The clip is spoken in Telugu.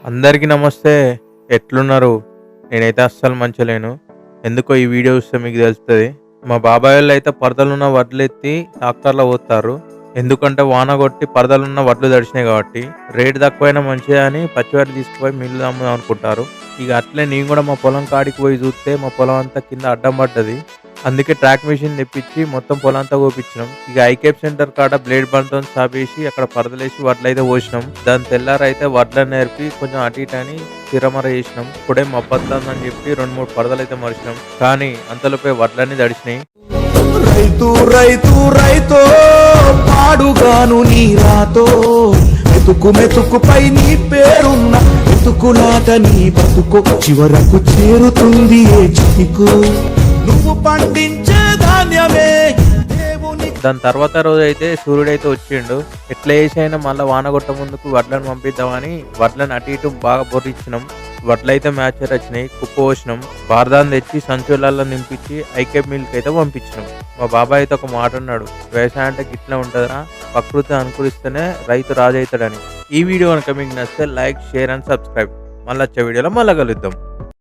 అందరికీ నమస్తే. ఎట్లున్నారు? నేనైతే అస్సలు మంచిలేను. ఎందుకో ఈ వీడియో చూస్తే మీకు తెలుస్తది. మా బాబాయ్ వాళ్ళైతే పరదలున్న వడ్లెత్తి ట్రాక్టర్‌లో పోత్తార్రు. ఎందుకంటే వాన కొట్టి పరదలున్న వడ్లు తడిసినాయి కాబట్టి. రేట్ తక్కువైనా మంచిదే అని పచ్చివడ్లు తీసుకుపోయి మిల్లులో అమ్ముదాం అనుకుంటారు. ఇక అట్లే నేను కూడా మా పొలం కాడికి పోయి చూస్తే మా పొలం అంతా కింద అడ్డం పడ్డది. అందుకే ట్రాక్ మెషిన్ తెప్పించి మొత్తం పొలం అంతా కోపించినాం. ఇక ఐకేప్ సెంటర్ కాడ బ్లేడ్ బండ్తో సాపేసి అక్కడ పరదలేసి వడ్లయితే పోసినాం. దాని తెల్లారైతే వడ్లను నేర్పి కొంచెం అటు ఇటు అని తిరమర చేసినాం. ఇప్పుడే మబ్బత్తాందని చెప్పి 2-3 పరదలైతే మరిచినాం. కానీ అంతలోపే వడ్లన్నీ తడిసినాయి. రైతు రైతు రైతో పాడుగాను నీ రాతో మెతుకు మెతుకుపై నీ పేరున్న మెతుకులాట నీ బతుకు చివరకు చేరుతుంది ఏ చితికు నువ్వు పండించే ధాన్యమే దేవుని. దాని తర్వాత రోజు అయితే సూర్యుడైతే వచ్చిండు. ఎట్లా వేసైనా మళ్ళీ వాన కొట్ట ముందుకు వడ్లను పంపిద్దామని వడ్లను అటు ఇటు బాగా బొర్రిచ్చినాం. వడ్లయితే మ్యాచర్ వచ్చినాయి. కుప్ప పోసినాం. బార్దాన్ని తెచ్చి సంచులలో నింపించి ఐకేప్ మిల్క్ అయితే పంపించినాం. మా బాబాయ్ అయితే ఒక మాట అన్నాడు, వ్యవసాయం అంటే గిట్లా ఉంటుందా, ప్రకృతి అనుకూలిస్తేనే రైతు రాజు అవుతాడని. ఈ వీడియో కనుక మీకు నచ్చితే లైక్, షేర్ అండ్ సబ్స్క్రైబ్. మళ్ళీ వచ్చే వీడియోలో మళ్ళీ కలుద్దాం.